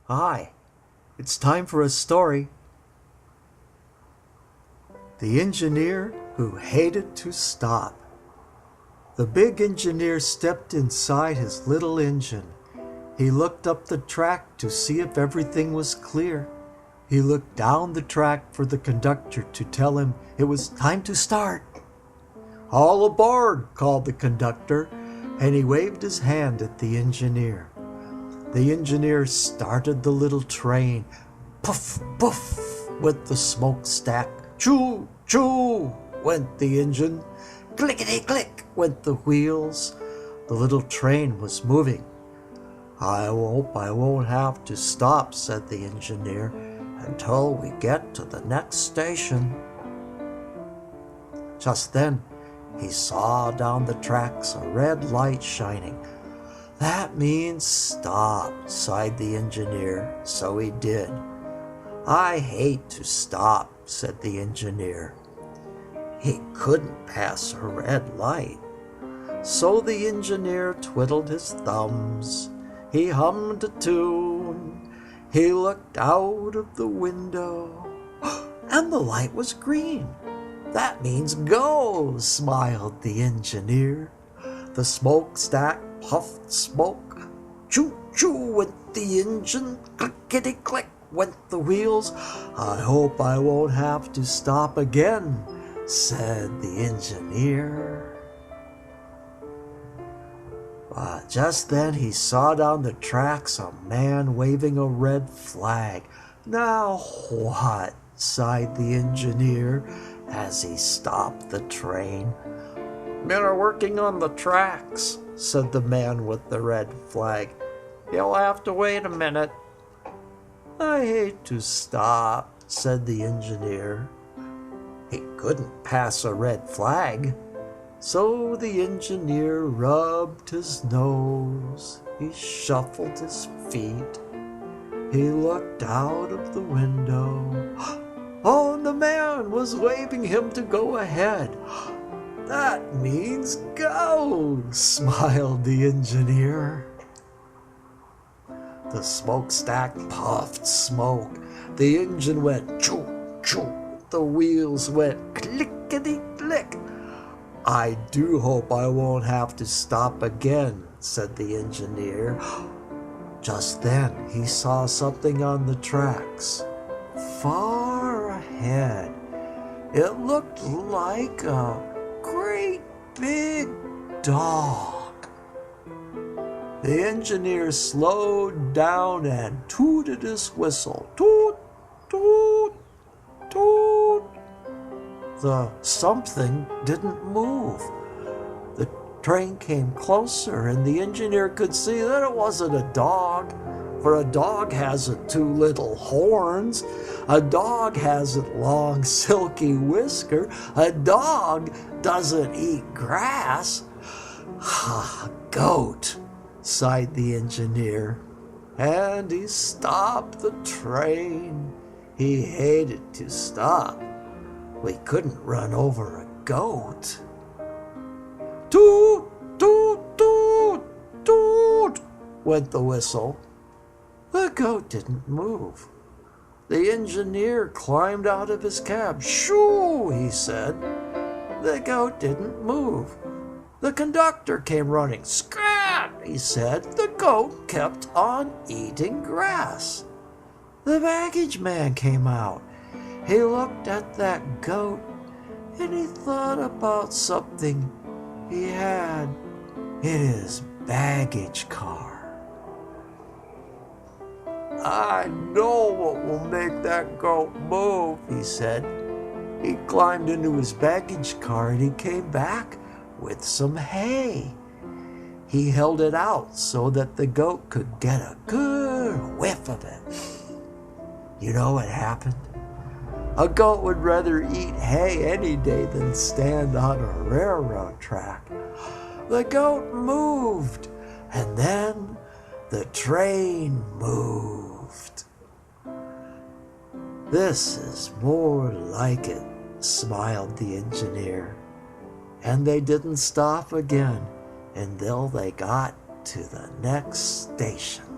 Hi, it's time for a story. The engineer who hated to stop. The big engineer stepped inside his little engine. He looked up the track to see if everything was clear. He looked down the track for the conductor to tell him it was time to start. "All aboard," called the conductor, and he waved his hand at the engineer. The engineer started the little train. Puff, puff, went the smokestack. Choo, choo, went the engine. Clickety-click went the wheels. The little train was moving. "I hope I won't have to stop," said the engineer, "until we get to the next station." Just then, he saw down the tracks a red light shining. "That means stop," sighed the engineer, so he did. "I hate to stop," said the engineer. He couldn't pass a red light. So the engineer twiddled his thumbs. He hummed a tune. He looked out of the window. And the light was green. "That means go," smiled the engineer. The smokestack puffed smoke. Choo-choo went the engine. Clickety-click went the wheels. "I hope I won't have to stop again," said the engineer. Just then he saw down the tracks a man waving a red flag. "Now what?" sighed the engineer as he stopped the train. "Men are working on the tracks," said the man with the red flag. "You'll have to wait a minute." "I hate to stop," said the engineer. He couldn't pass a red flag. So the engineer rubbed his nose. He shuffled his feet. He looked out of the window. Oh, and the man was waving him to go ahead. "That means go," smiled the engineer. The smokestack puffed smoke. The engine went choo, choo. The wheels went clickety-click. "I do hope I won't have to stop again," said the engineer. Just then he saw something on the tracks. Far ahead, it looked like a great big dog. The engineer slowed down and tooted his whistle. Toot, toot, toot. The something didn't move. The train came closer, and the engineer could see that it wasn't a dog, for a dog hasn't two little horns. A dog hasn't long, silky whisker. A dog doesn't eat grass. "A goat," sighed the engineer, and he stopped the train. He hated to stop. We couldn't run over a goat. Toot, toot, toot, toot, went the whistle. The goat didn't move. The engineer climbed out of his cab. "Shoo," he said. The goat didn't move. The conductor came running. "Scrat," he said. The goat kept on eating grass. The baggage man came out. He looked at that goat, and he thought about something he had in his baggage car. "I know what will make that goat move," he said. He climbed into his baggage car, and he came back with some hay. He held it out so that the goat could get a good whiff of it. You know what happened? A goat would rather eat hay any day than stand on a railroad track. The goat moved, and then the train moved. "This is more like it," smiled the engineer. And they didn't stop again until they got to the next station.